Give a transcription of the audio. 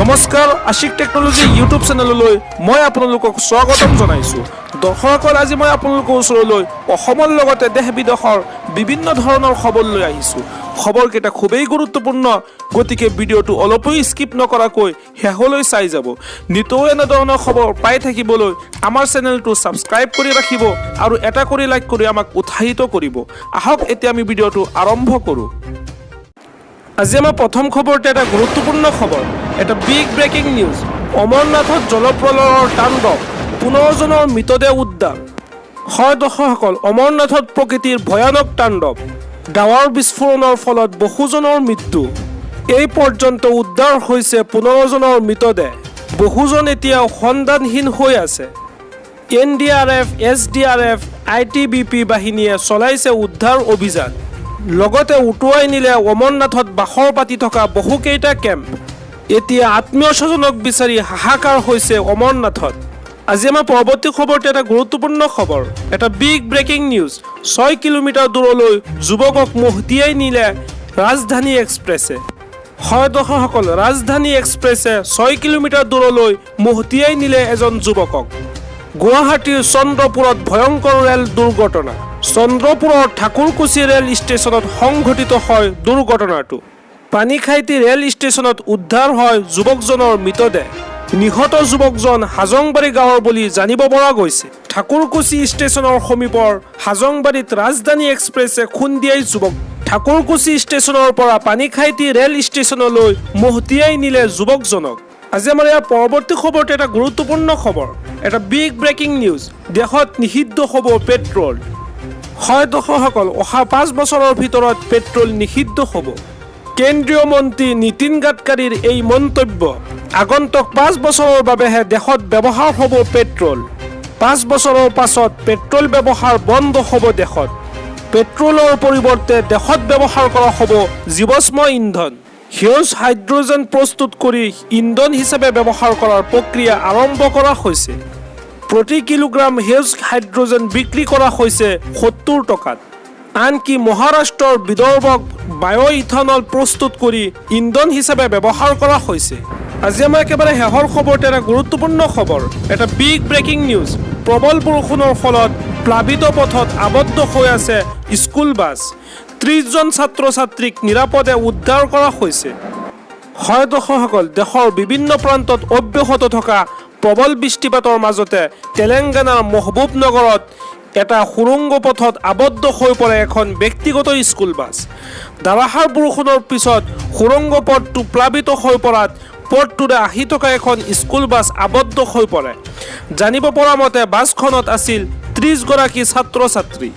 নমস্কাৰ Ashiq technology YouTube চেনেললৈ মই আপোনালোকক স্বাগতম জনাইছো। দৰ্শকৰ আজি মই আপোনালোকৰ ওচৰলৈ অসমৰ লগতে দেশ বিদেশৰ বিভিন্ন ধৰণৰ খবৰ লৈ আহিছো। খবৰকেইটা খুবেই গুৰুত্বপূৰ্ণ, গতিকে ভিডিঅ'টো অলপো স্কিপ নকৰাকৈ শেষলৈ চাই যাব। নিতৌ এনে ধৰণৰ খবৰ পাই থাকিবলৈ আমাৰ চেনেলটো ছাবস্ক্ৰাইব কৰি ৰাখিব আৰু এটা কৰি লাইক কৰি আমাক উৎসাহিত কৰিব। আহক এতিয়া আমি ভিডিঅ'টো আৰম্ভ কৰোঁ। আজি আমাৰ প্ৰথম খবৰটো এটা গুৰুত্বপূৰ্ণ খবৰ, এটা বিগ ব্ৰেকিং নিউজ। অমৰনাথত জলপ্ৰলয়ৰ তাণ্ডৱ, 15 জনৰ মৃতদেহ উদ্ধাৰ। হয় দৰ্শকসকল, অমৰনাথত প্ৰকৃতিৰ ভয়ানক তাণ্ডৱ, ডাৱৰ বিস্ফোৰণৰ ফলত বহুজনৰ মৃত্যু। এই পৰ্যন্ত উদ্ধাৰ হৈছে 15 জনৰ মৃতদেহ, বহুজন এতিয়াও সন্ধানহীন হৈ আছে। NDRF, SDRF, ITBP বাহিনীয়ে চলাইছে উদ্ধাৰ অভিযান। লগতে উটুৱাই নিলে অমৰনাথত বাসৰ পাতি থকা বহুকেইটা কেম্প। এতিয়া আত্মীয় স্বজনক বিচাৰি হাহাকাৰ হৈছে অমৰনাথত। আজি আমাৰ পৰৱৰ্তী খবৰটো এটা গুৰুত্বপূৰ্ণ খবৰ, এটা বিগ ব্ৰেকিং নিউজ। 6 কিলোমিটাৰ দূৰলৈ যুৱকক মহতিয়াই নিলে ৰাজধানী এক্সপ্ৰেছে। হয় দৰ্শকসকল, ৰাজধানী এক্সপ্ৰেছে 6 কিলোমিটাৰ দূৰলৈ মহতিয়াই নিলে এজন যুৱকক। গুৱাহাটীৰ চন্দ্ৰপুৰত ভয়ংকৰ ৰেল দুৰ্ঘটনা। চন্দ্ৰপুৰৰ ঠাকুৰকুছি ৰেল ষ্টেচনত সংঘটিত হয় দুৰ্ঘটনাটো। পানীখাইটি ৰেল ষ্টেচনত উদ্ধাৰ হয় যুৱকজনৰ মৃতদেহ। নিহত যুৱকজন হাজংবাৰী গাঁৱৰ বুলি জানিব পৰা গৈছে। ঠাকুৰকুছি ষ্টেচনৰ সমীপৰ হাজংবাৰীত ৰাজধানী এক্সপ্ৰেছে খুন্দিয়াই যুৱক। ঠাকুৰকুছি ষ্টেচনৰ পৰা পানীখাইটি ৰেল ষ্টেচনলৈ মহতিয়াই নিলে যুৱকজনক। আজি আমাৰ ইয়াৰ পৰৱৰ্তী খবৰটো এটা গুৰুত্বপূৰ্ণ খবৰ, এটা বিগ ব্ৰেকিং নিউজ। দেশত নিষিদ্ধ হ'ব পেট্ৰল। হয় দৰ্শকসকল, অহা 5 বছৰৰ ভিতৰত পেট্ৰল নিষিদ্ধ হ'ব। কেন্দ্ৰীয় মন্ত্ৰী নীতিন গাডকাৰীৰ এই মন্তব্য। আগন্তুক 5 বছৰৰ বাবেহে দেশত ব্যৱহাৰ হ'ব পেট্ৰল। 5 বছৰৰ পাছত পেট্ৰল ব্যৱহাৰ বন্ধ হ'ব দেশত। পেট্ৰলৰ পৰিৱৰ্তে দেশত ব্যৱহাৰ কৰা হ'ব জীৱাশ্ম ইন্ধন। সেউজ হাইড্ৰজেন প্ৰস্তুত কৰি ইন্ধন হিচাপে ব্যৱহাৰ কৰাৰ প্ৰক্ৰিয়া আৰম্ভ কৰা হৈছে। প্ৰতি কিলোগ্ৰাম সেউজ হাইড্ৰজেন বিক্ৰী কৰা হৈছে 70 টকাত। আনকি মহাৰাষ্ট্ৰৰ বিদৰ্ভক বায়' ইথানল প্ৰস্তুত কৰি ইন্ধন হিচাপে ব্যৱহাৰ কৰা হৈছে। আজি আমাৰ একেবাৰে শেষৰ খবৰটো এটা গুৰুত্বপূৰ্ণ খবৰ, এটা বিগ ব্ৰেকিং নিউজ। প্ৰবল বৰষুণৰ ফলত প্লাবিত পথত আবদ্ধ হৈ আছে স্কুল বাছ। 30 জন ছাত্ৰ ছাত্ৰীক নিৰাপদে উদ্ধাৰ কৰা হৈছে। হয় দৰ্শকসকল, দেশৰ বিভিন্ন প্ৰান্তত অব্যাহত থকা প্ৰবল বৃষ্টিপাতৰ মাজতে তেলেংগানাৰ মহবুবনগৰত এটা সুৰংগ পথত আবদ্ধ হৈ পৰে এখন ব্যক্তিগত স্কুল বাছ। ধাৰাসাৰ বৰষুণৰ পিছত সুৰংগ পথটো প্লাবিত হৈ পৰাত পথটোৰে আহি থকা এখন স্কুল বাছ আবদ্ধ হৈ পৰে। জানিব পৰা মতে বাছখনত আছিল 30 গৰাকী ছাত্ৰ ছাত্ৰী।